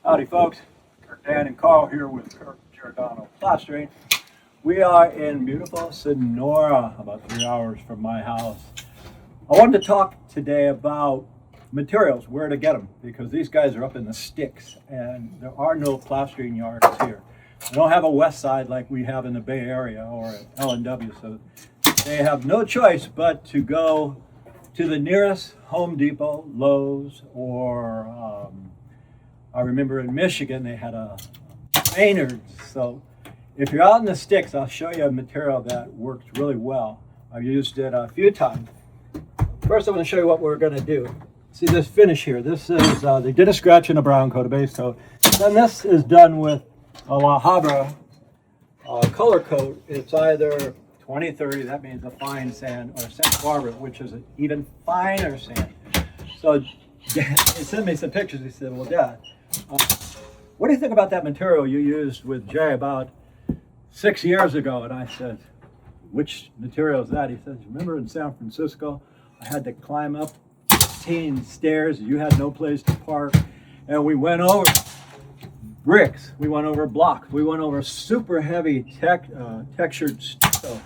Howdy folks, Kirk, Dan, and Carl here with Kirk Giordano Plastering. We are in beautiful Sonora, about 3 hours from my house. I wanted to talk today about materials, where to get them, because these guys are up in the sticks and there are no plastering yards here. We don't have a west side like we have in the Bay Area or at L&W, so they have no choice but to go to the nearest Home Depot, Lowe's, or I remember in Michigan they had a Maynard's. So if you're out in the sticks, I'll show you a material that works really well. I've used it a few times. First, I'm going to show you what we're going to do. See this finish here. This is, they did a scratch and a brown coat, a base coat. Then this is done with a La Habra color coat. It's either 2030, that means a fine sand, or Santa Barbara, which is an even finer sand. So he sent me some pictures. He said, well, Dad, what do you think about that material you used with Jay about 6 years ago? And I said, which material is that? He says, remember in San Francisco, I had to climb up 15 stairs. You had no place to park. And we went over bricks. We went over blocks. We went over super heavy textured stucco.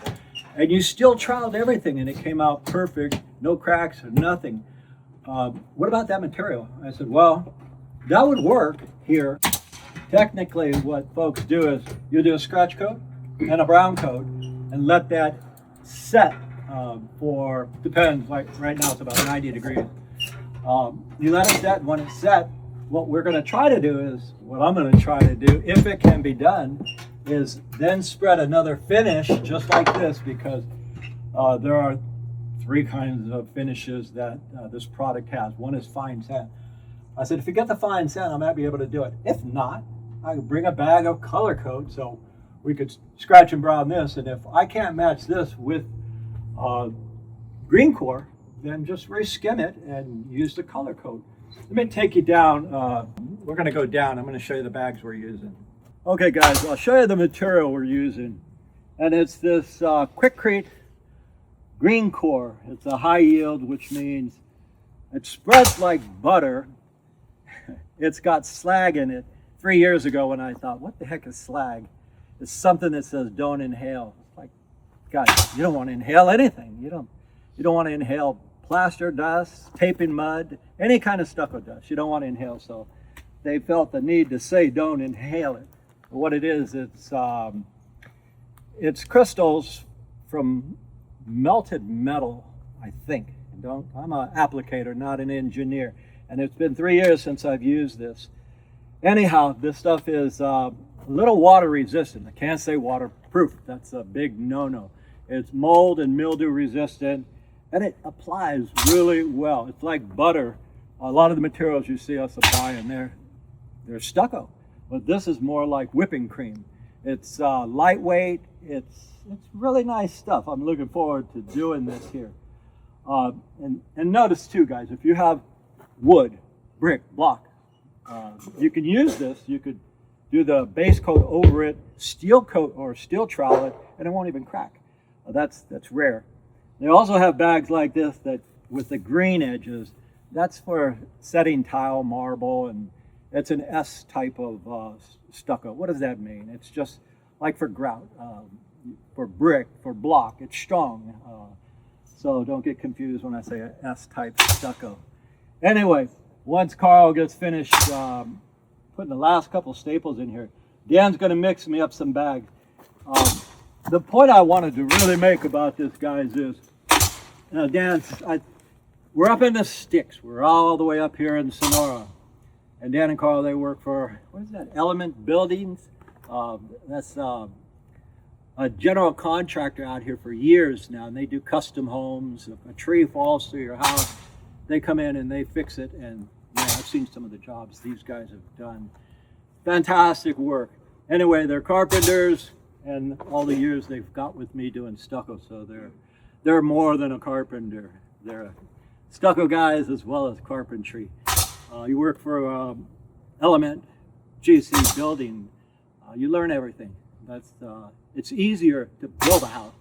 And you still trialed everything and it came out perfect. No cracks or nothing. What about that material? I said, well, that would work here. Technically, what folks do is you do a scratch coat and a brown coat and let that set for, depends, like right now it's about 90 degrees. You let it set, and when it's set, what we're going to try to do is, what I'm going to try to do, if it can be done, is then spread another finish just like this, because there are 3 kinds of finishes that this product has. One is fine sand. I said, if you get the fine sand, I might be able to do it. If not, I could bring a bag of color coat so we could scratch and brown this. And if I can't match this with GreenCore, then just re-skim it and use the color coat. Let me take you down. We're going to go down. I'm going to show you the bags we're using. Okay, guys, I'll show you the material we're using. And it's this Quikrete GreenCore. It's a high yield, which means it spreads like butter. It's got slag in it. 3 years ago when I thought, what the heck is slag? It's something that says don't inhale. It's like, God, you don't want to inhale anything. You don't want to inhale plaster dust, taping mud, any kind of stucco dust. You don't want to inhale. So they felt the need to say don't inhale it. But what it is, it's crystals from melted metal, I think. I'm an applicator, not an engineer. And it's been 3 years since I've used this. Anyhow, this stuff is a little water resistant. I can't say waterproof. That's a big no-no. It's mold and mildew resistant, and it applies really well. It's like butter. A lot of the materials you see us applying, they're stucco. But this is more like whipping cream. It's lightweight. It's really nice stuff. I'm looking forward to doing this here. And notice too, guys, if you have wood, brick, block, you can use this. You could do the base coat over it, steel coat or steel trowel it, and it won't even crack. That's rare. They also have bags like this that with the green edges. That's for setting tile, marble, and it's an S type of stucco. What does that mean? It's just like for grout, for brick, for block. It's strong. So don't get confused when I say an S-type stucco. Anyway, once Carl gets finished putting the last couple staples in here, Dan's going to mix me up some bags. The point I wanted to really make about this, guys, is we're up in the sticks. We're all the way up here in Sonora. And Dan and Carl, they work for, what is that, Element Buildings? That's a general contractor out here for years now, and they do custom homes. If a tree falls through your house, they come in and they fix it. And yeah, I've seen some of the jobs these guys have done. Fantastic work. Anyway, they're carpenters, and all the years they've got with me doing stucco, so they're more than a carpenter. They're stucco guys as well as carpentry. You work for Element GC Building. You learn everything. It's easier to build a house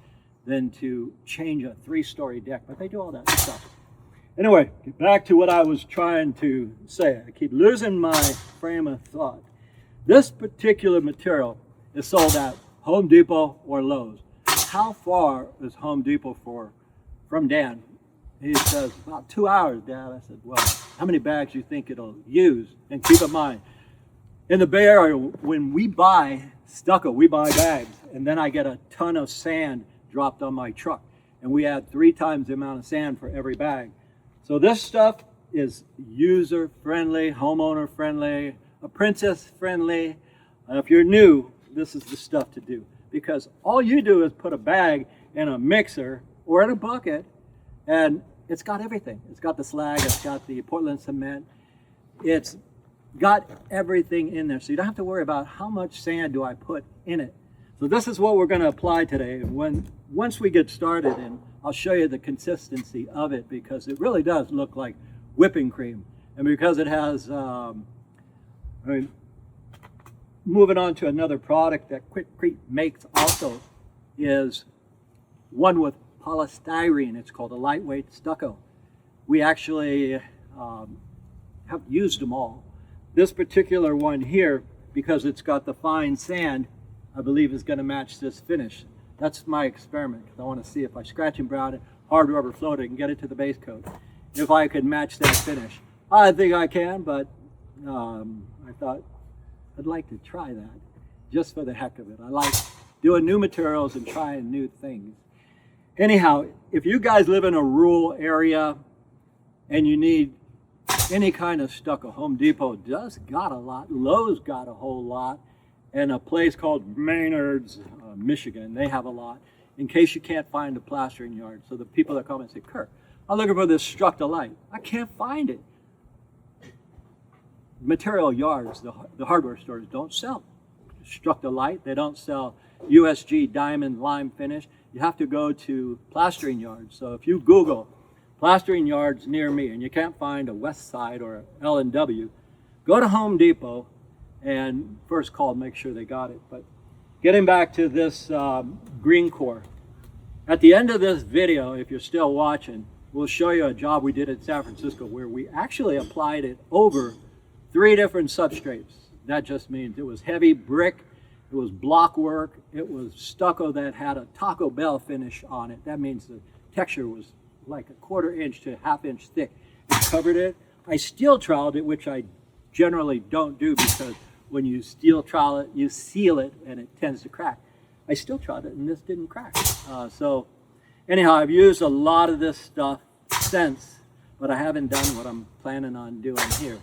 than to change a 3-story deck, but they do all that stuff. Anyway, back to what I was trying to say. I keep losing my frame of thought. This particular material is sold at Home Depot or Lowe's. How far is Home Depot from Dan? He says, about 2 hours, Dad. I said, well, how many bags do you think it'll use? And keep in mind, in the Bay Area, when we buy stucco, we buy bags, and then I get a ton of sand dropped on my truck. And we add 3 times the amount of sand for every bag. So this stuff is user-friendly, homeowner-friendly, apprentice-friendly. If you're new, this is the stuff to do. Because all you do is put a bag in a mixer or in a bucket, and it's got everything. It's got the slag, it's got the Portland cement, it's got everything in there. So you don't have to worry about how much sand do I put in it. So this is what we're going to apply today. Once we get started, and I'll show you the consistency of it, because it really does look like whipping cream. And because it has, moving on to another product that Quickrete makes also is one with polystyrene. It's called a lightweight stucco. We actually have used them all. This particular one here, because it's got the fine sand, I believe is going to match this finish. That's my experiment. I want to see if I scratch and brown it, hard rubber float it, and get it to the base coat, if I could match that finish. I think I can, but I thought I'd like to try that just for the heck of it. I like doing new materials and trying new things. Anyhow, if you guys live in a rural area and you need any kind of stucco, Home Depot does got a lot, Lowe's got a whole lot, and a place called Maynard's, Michigan, they have a lot, in case you can't find a plastering yard. So the people that come and say, Kurt, I'm looking for this Structo-Lite. I can't find it. Material yards, the hardware stores don't sell Structo-Lite. They don't sell USG diamond lime finish. You have to go to plastering yards. So if you Google plastering yards near me and you can't find a West Side or L&W, go to Home Depot and first call, make sure they got it. But getting back to this GreenCore, at the end of this video, if you're still watching, we'll show you a job we did in San Francisco where we actually applied it over 3 different substrates. That just means it was heavy brick, it was block work, it was stucco that had a Taco Bell finish on it. That means the texture was like a 1/4 inch to 1/2 inch thick. It covered it. I steel troweled it, which I generally don't do because when you steel trowel it, you seal it and it tends to crack. I steel troweled it and this didn't crack. So anyhow, I've used a lot of this stuff since, but I haven't done what I'm planning on doing here.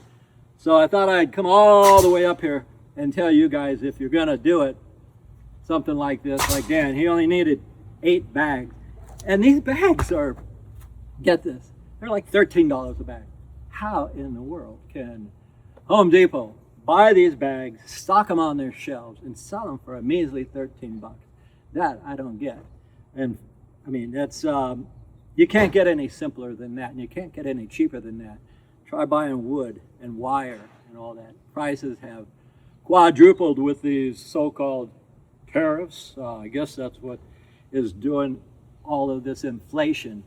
So I thought I'd come all the way up here and tell you guys, if you're gonna do it, something like this, like Dan, he only needed 8 bags. And these bags are, get this, they're like $13 a bag. How in the world can Home Depot buy these bags, stock them on their shelves, and sell them for a measly 13 bucks? That I don't get. And I mean, that's, you can't get any simpler than that, and you can't get any cheaper than that. Try buying wood and wire and all that. Prices have quadrupled with these so-called tariffs. I guess that's what is doing all of this inflation.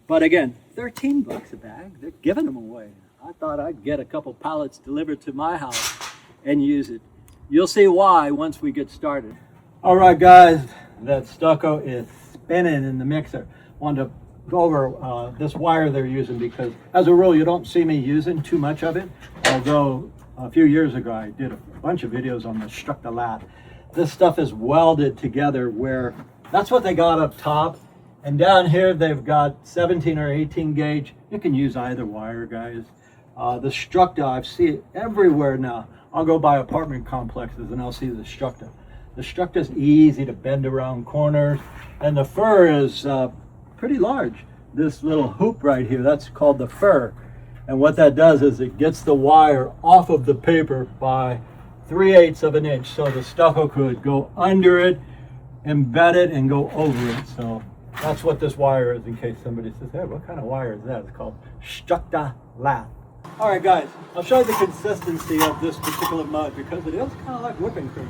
But again, 13 bucks a bag, they're giving them away. I thought I'd get a couple pallets delivered to my house and use it. You'll see why once we get started. All right, guys, that stucco is spinning in the mixer. Wanted to go over this wire they're using because, as a rule, you don't see me using too much of it. Although a few years ago, I did a bunch of videos on the Structo-Lite. This stuff is welded together where that's what they got up top. And down here, they've got 17 or 18 gauge. You can use either wire, guys. The Structo, I see it everywhere now. I'll go by apartment complexes and I'll see the Structo. The Structo is easy to bend around corners, and the fur is pretty large. This little hoop right here, that's called the fur. And what that does is it gets the wire off of the paper by 3/8 of an inch. So the stucco could go under it, embed it, and go over it. So that's what this wire is, in case somebody says, hey, what kind of wire is that? It's called Structo-Lite. All right, guys, I'll show you the consistency of this particular mud because it is kind of like whipping cream.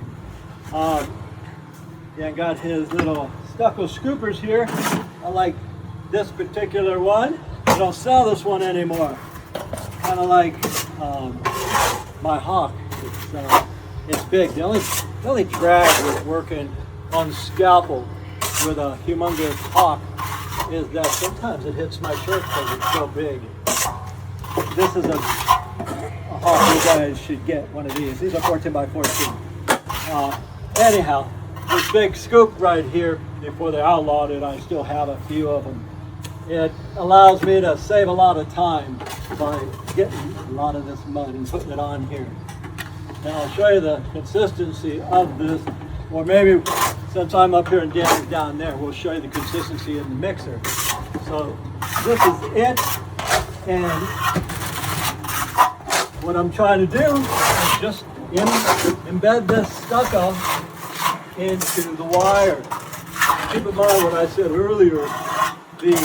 Dan got his little stucco scoopers here. I like this particular one. don't sell this one anymore. Kind of like my hawk. It's big. The only drag with working on scalpel with a humongous hawk is that sometimes it hits my shirt because it's so big. This is a hawk. You guys should get one of these. These are 14 by 14. Anyhow, this big scoop right here, before they outlawed it, I still have a few of them. It allows me to save a lot of time by getting a lot of this mud and putting it on here. And I'll show you the consistency of this, or maybe since I'm up here and Dan's down there, we'll show you the consistency in the mixer. So this is it, and what I'm trying to do is just embed this stucco into the wire. Keep in mind what I said earlier, the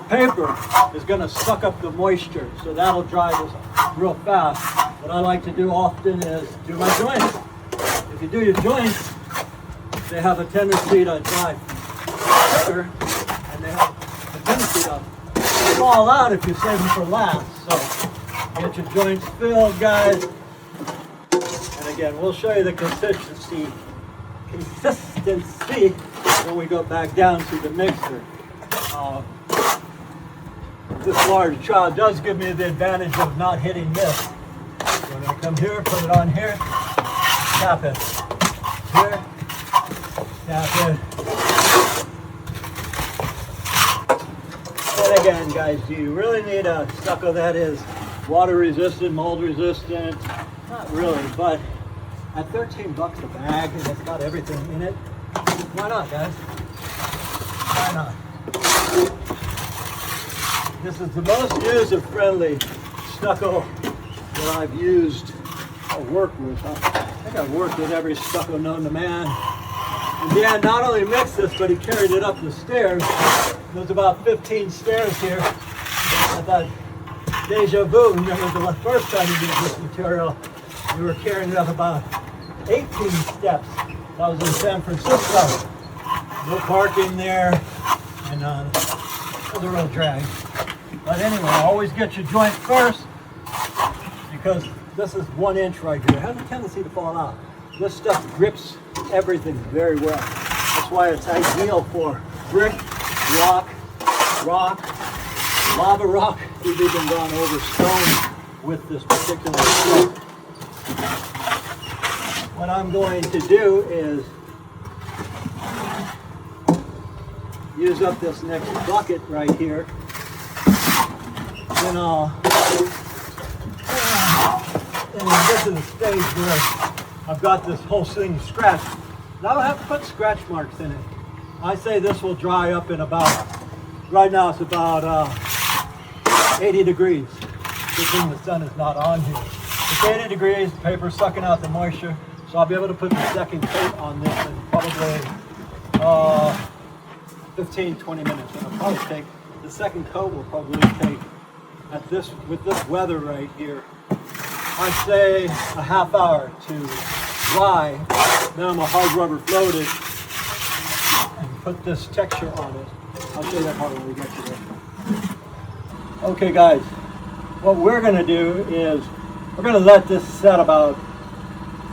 paper is going to suck up the moisture, so that'll dry this real fast. What I like to do often is do my joints. If you do your joints, they have a tendency to dry quicker, and they have a tendency to fall out if you save them for last. So get your joints filled, guys. And again, we'll show you the consistency when we go back down to the mixer. This large trowel does give me the advantage of not hitting this. So I'm going to come here, put it on here, tap it. Here, tap it. And again, guys, do you really need a stucco that is water resistant, mold resistant? Not really, but at 13 bucks a bag and it's got everything in it, why not, guys? Why not? This is the most user-friendly stucco that I've used or worked with. I think I've worked with every stucco known to man. And Dan not only mixed this, but he carried it up the stairs. There's about 15 stairs here. I thought, deja vu, remember the first time you used this material, we were carrying it up about 18 steps. That was in San Francisco. No parking there, and it was a real drag. But anyway, always get your joint first, because this is 1 inch right here. It has a tendency to fall out. This stuff grips everything very well. That's why it's ideal for brick, rock, lava rock. We've even gone over stone with this particular stuff. What I'm going to do is use up this next bucket right here. And this is the stage where I've got this whole thing scratched. Now I don't have to put scratch marks in it. I say this will dry up in about, right now it's about 80 degrees. Good thing the sun is not on here. It's 80 degrees, the paper's sucking out the moisture, so I'll be able to put the second coat on this in probably 15, 20 minutes. And it'll probably take, the second coat will probably take, with this weather right here, I'd say a half hour to dry. Then I'm gonna hard rubber float it and put this texture on it. I'll show you that part when we get to there. Okay guys, what we're gonna do is we're gonna let this set about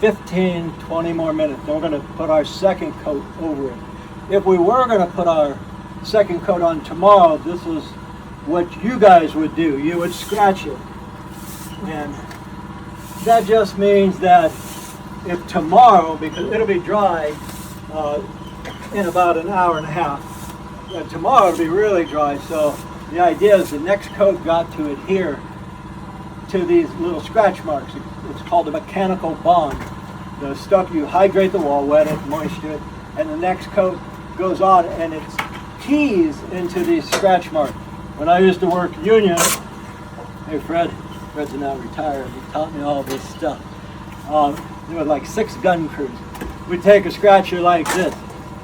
15, 20 more minutes. Then we're gonna put our second coat over it. If we were gonna put our second coat on tomorrow, this is what you guys would do. You would scratch it. And that just means that if tomorrow, because it'll be dry in about an hour and a half, tomorrow it'll be really dry. So the idea is the next coat got to adhere to these little scratch marks. It's called a mechanical bond. The stuff, you hydrate the wall, wet it, moisture it, and the next coat goes on and it keys into these scratch marks. When I used to work union, hey Fred's now retired, he taught me all this stuff. There were like 6 gun crews. We'd take a scratcher like this,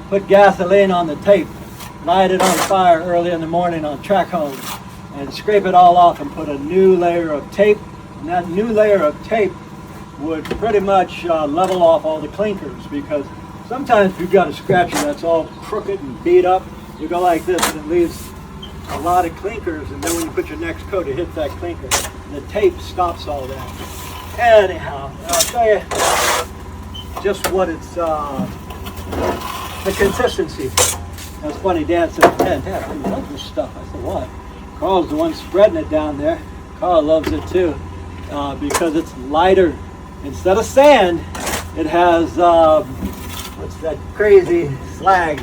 put gasoline on the tape, light it on fire early in the morning on track homes, and scrape it all off and put a new layer of tape. And that new layer of tape would pretty much level off all the clinkers, because sometimes if you've got a scratcher that's all crooked and beat up, you go like this and it leaves a lot of clinkers, and then when you put your next coat, it hits that clinker. And the tape stops all that. Anyhow, I'll show you just what it's, the consistency. That's funny, Dan said, Dad, I love this stuff. I said, what? Carl's the one spreading it down there. Carl loves it too, because it's lighter. Instead of sand, it has, what's that crazy slag.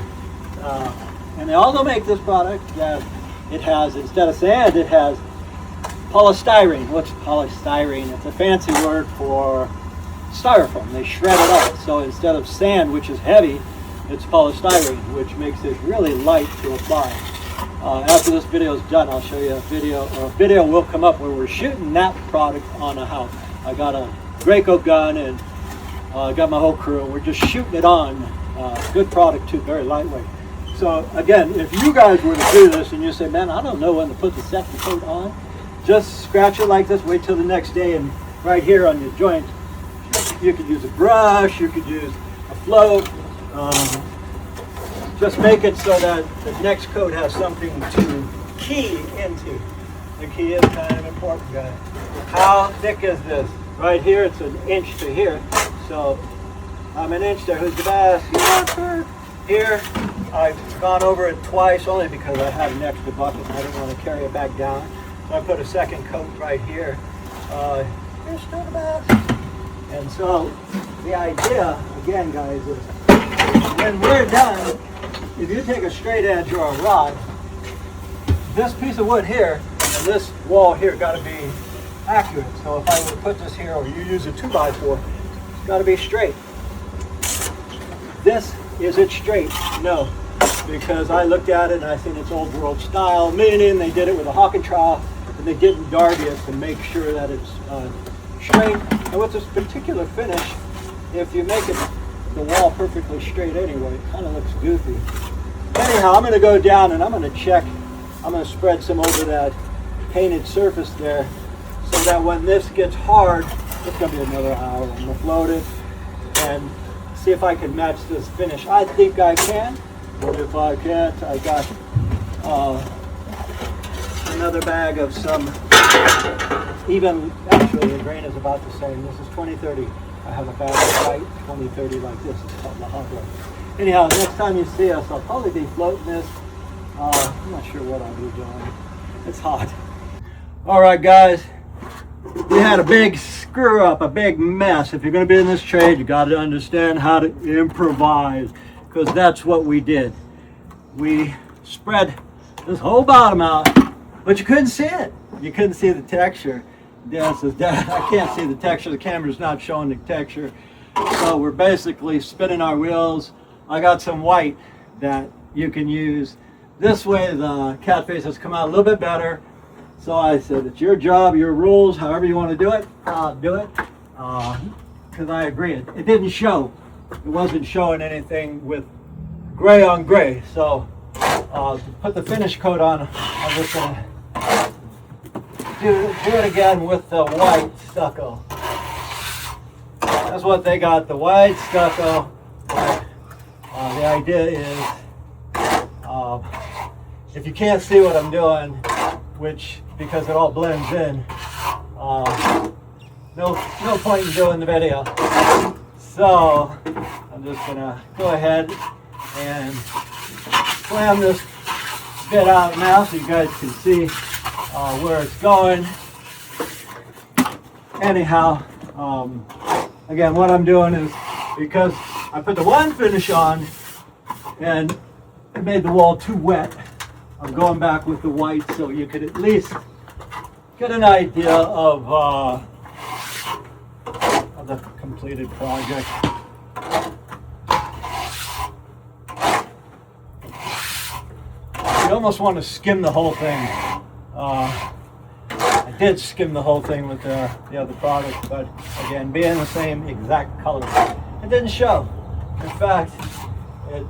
And they also make this product that it has, instead of sand, it has polystyrene. What's polystyrene? It's a fancy word for styrofoam. They shred it up. So instead of sand, which is heavy, it's polystyrene, which makes it really light to apply. After this video is done, I'll show you a video, or a video will come up where we're shooting that product on a house. I got a Graco gun and got my whole crew, and we're just shooting it on. Good product too, very lightweight. So again, if you guys were to do this and you say, man, I don't know when to put the second coat on, just scratch it like this, wait till the next day, and right here on your joint, you could use a brush, you could use a float. Just make it so that the next coat has something to key into. The key is kind of important, guys. How thick is this? Right here, it's an inch to here. So I'm an inch there. Who's the best? Here, I've gone over it twice only because I had an extra bucket and I didn't want to carry it back down. So I put a second coat right here. Here's still the best. And so the idea, again, guys, is when we're done, if you take a straight edge or a rod, this piece of wood here and this wall here got to be accurate. So if I were to put this here, or you use a 2x4, it's got to be straight. This, is it straight? No, because I looked at it and I think it's old world style, meaning they did it with a hawking trowel and they didn't darby it to make sure that it's straight. And with this particular finish, if you make it the wall perfectly straight anyway, it kind of looks goofy. Anyhow, I'm going to go down and I'm going to check. I'm going to spread some over that painted surface there so that when this gets hard, it's going to be another hour. I'm going to float it and see if I can match this finish. I think I can, but if I can't, I got another bag of some, even, actually the grain is about the same. This is 2030. I have a bag of white 2030 like this. It's called the hot one. Anyhow, next time you see us, I'll probably be floating this. I'm not sure what I'll be doing. It's hot. All right, guys. We had a big screw up, a big mess. If you're going to be in this trade, you got to understand how to improvise, because that's what we did. We spread this whole bottom out, but you couldn't see it. You couldn't see the texture. Dan says, Dad, I can't see the texture. The camera's not showing the texture. So we're basically spinning our wheels. I got some white that you can use. This way the cat faces come out a little bit better. So I said, it's your job, your rules, however you want to do it, do it. Because I agree, it didn't show. It wasn't showing anything with gray on gray. So to put the finish coat on, I'm just going to do it again with the white stucco. That's what they got, the white stucco. The idea is, if you can't see what I'm doing, which, because it all blends in, no point in doing the video. So I'm just gonna go ahead and slam this bit out now so you guys can see where it's going. Anyhow, again, what I'm doing is, because I put the one finish on and it made the wall too wet, I'm going back with the white so you could at least get an idea of the completed project. You almost want to skim the whole thing. I did skim the whole thing with the other product, but again, being the same exact color, it didn't show. In fact, it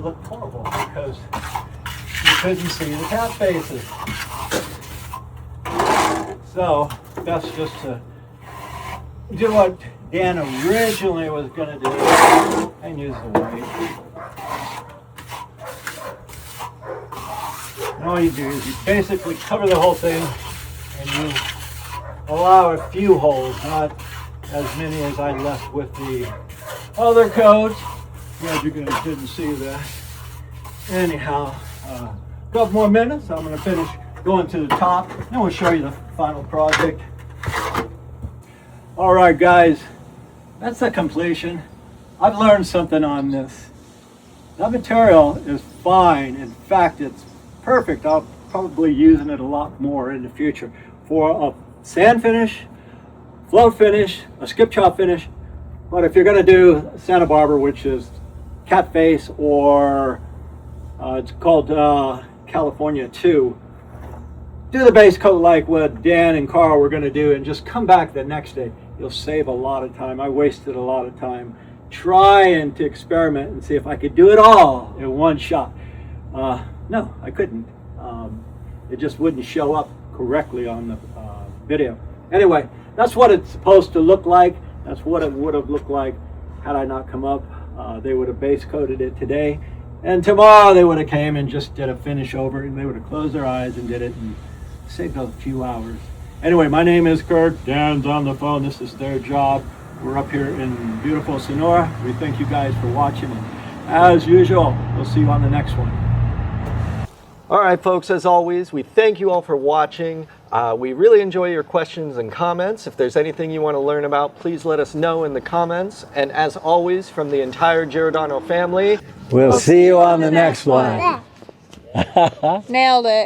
looked horrible because you couldn't see the cat faces. So that's just to do what Dan originally was going to do and use the white. And all you do is you basically cover the whole thing and you allow a few holes, not as many as I left with the other coats. Glad you guys didn't see that. Anyhow, a couple more minutes, I'm going to finish going to the top, and we'll show you the final project. All right, guys, that's the completion. I've learned something on this. That material is fine. In fact, it's perfect. I'll probably using it a lot more in the future for a sand finish, float finish, a skip chop finish. But if you're going to do Santa Barbara, which is cat face, or it's called California 2, do the base coat like what Dan and Carl were going to do and just come back the next day. You'll save a lot of time. I wasted a lot of time trying to experiment and see if I could do it all in one shot. No, I couldn't. It just wouldn't show up correctly on the video. Anyway, that's what it's supposed to look like. That's what it would have looked like had I not come up. They would have base coated it today, and tomorrow they would have came and just did a finish over, and they would have closed their eyes and did it and saved a few hours. Anyway, my name is Kurt. Dan's on the phone. This is their job. We're up here in beautiful Sonora. We thank you guys for watching, and as usual, we'll see you on the next one. All right, folks, as always, we thank you all for watching. We really enjoy your questions and comments. If there's anything you want to learn about, please let us know in the comments. And as always, from the entire Giordano family, We'll see you on the next one. Nailed it.